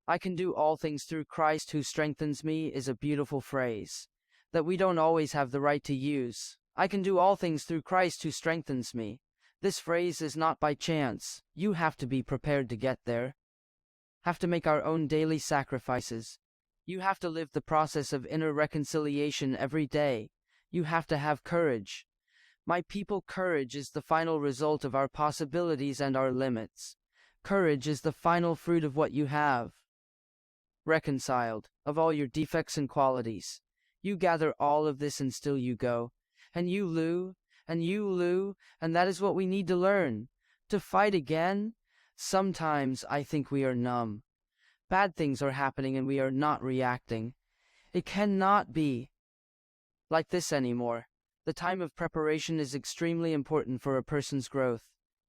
I can do all things through Christ who strengthens me is a beautiful phrase that we don't always have the right to use. I can do all things through Christ who strengthens me. This phrase is not by chance. You have to be prepared to get there. Have to make our own daily sacrifices. You have to live the process of inner reconciliation every day. You have to have courage. My people, courage is the final result of our possibilities and our limits. Courage is the final fruit of what you have reconciled, of all your defects and qualities. You gather all of this and still you go. And you Lou, and that is what we need to learn. To fight again? Sometimes I think we are numb. Bad things are happening and we are not reacting. It cannot be like this anymore. The time of preparation is extremely important for a person's growth.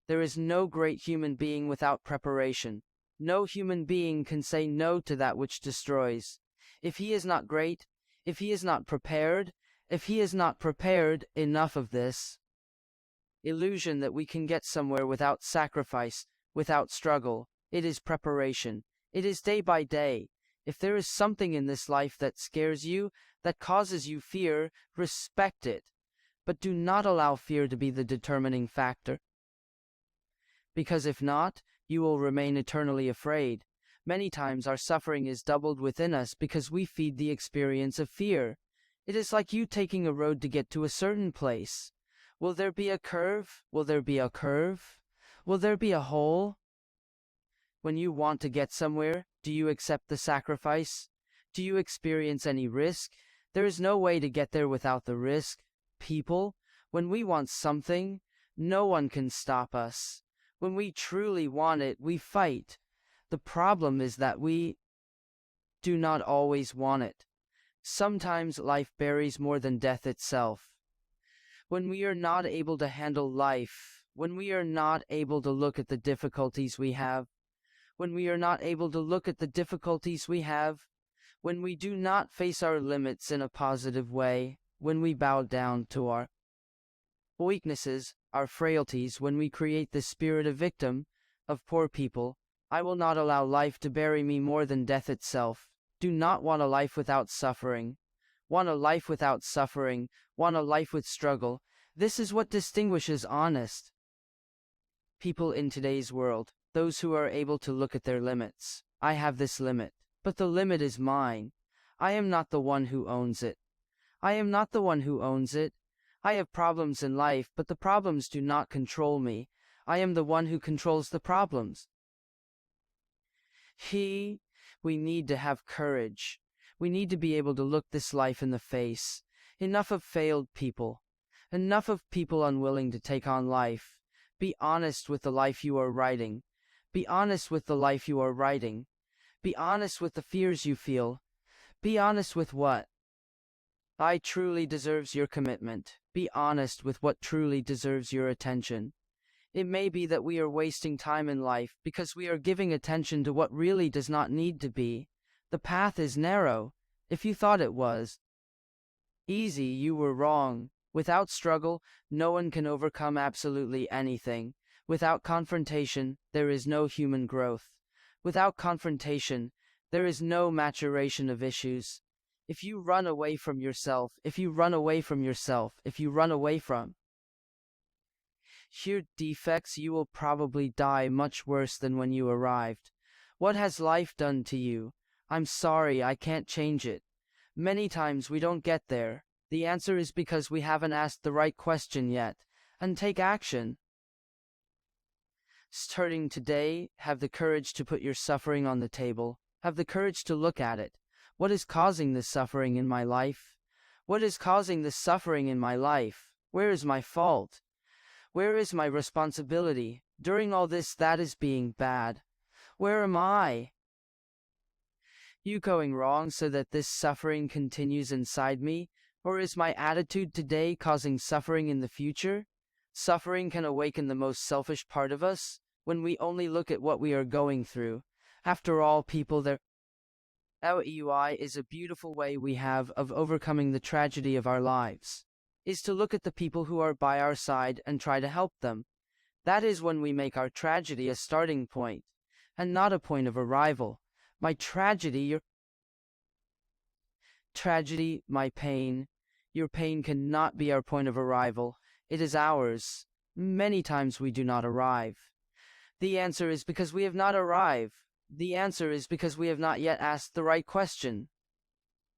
There is no great human being without preparation. No human being can say no to that which destroys. If he is not great, if he is not prepared, enough of this illusion that we can get somewhere without sacrifice, without struggle. It is preparation. It is day by day. If there is something in this life that scares you, that causes you fear, respect it. But do not allow fear to be the determining factor. Because if not, you will remain eternally afraid. Many times our suffering is doubled within us because we feed the experience of fear. It is like you taking a road to get to a certain place. Will there be a curve? Will there be a curve? Will there be a hole? When you want to get somewhere, do you accept the sacrifice? Do you experience any risk? There is no way to get there without the risk. People, when we want something, no one can stop us. When we truly want it, we fight. The problem is that we do not always want it. Sometimes life buries more than death itself. When we are not able to handle life, when we are not able to look at the difficulties we have, when we are not able to look at the difficulties we have, when we do not face our limits in a positive way, when we bow down to our weaknesses, our frailties, when we create the spirit of victim, of poor people, I will not allow life to bury me more than death itself. Do not want a life without suffering. Want a life without suffering. Want a life with struggle. This is what distinguishes honest people in today's world. Those who are able to look at their limits. I have this limit, but the limit is mine. I am not the one who owns it. I am not the one who owns it. I have problems in life, but the problems do not control me. I am the one who controls the problems. We need to have courage. We need to be able to look this life in the face. Enough of failed people. Enough of people unwilling to take on life. Be honest with the life you are writing. Be honest with the life you are writing. Be honest with the fears you feel. Be honest with what I truly deserves your commitment. Be honest with what truly deserves your attention. It may be that we are wasting time in life because we are giving attention to what really does not need to be. The path is narrow. If you thought it was easy, you were wrong. Without struggle, no one can overcome absolutely anything. Without confrontation, there is no human growth. Without confrontation, there is no maturation of issues. If you run away from yourself, if you run away from your defects, you will probably die much worse than when you arrived. What has life done to you? I'm sorry, I can't change it. Many times we don't get there. The answer is because we haven't asked the right question yet. And take action. Starting today, have the courage to put your suffering on the table. Have the courage to look at it. What is causing this suffering in my life? What is causing this suffering in my life? Where is my fault? Where is my responsibility? During all this that is being bad. Where am I? You going wrong so that this suffering continues inside me? Or is my attitude today causing suffering in the future? Suffering can awaken the most selfish part of us when we only look at what we are going through. After all, people, our EUI is a beautiful way we have of overcoming the tragedy of our lives, is to look at the people who are by our side and try to help them. That is when we make our tragedy a starting point, and not a point of arrival. My tragedy, your tragedy, my pain. Your pain cannot be our point of arrival. It is ours. Many times we do not arrive. The answer is because we have not arrived. The answer is because we have not yet asked the right question.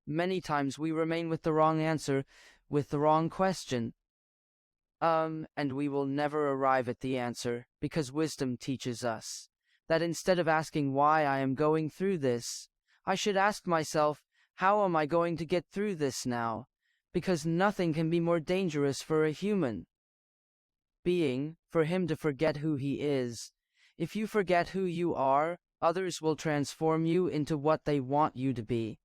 Many times we remain with the wrong answer, with the wrong question. And we will never arrive at the answer, because wisdom teaches us that instead of asking why I am going through this, I should ask myself, how am I going to get through this now? Because nothing can be more dangerous for a human being, for him to forget who he is. If you forget who you are, others will transform you into what they want you to be.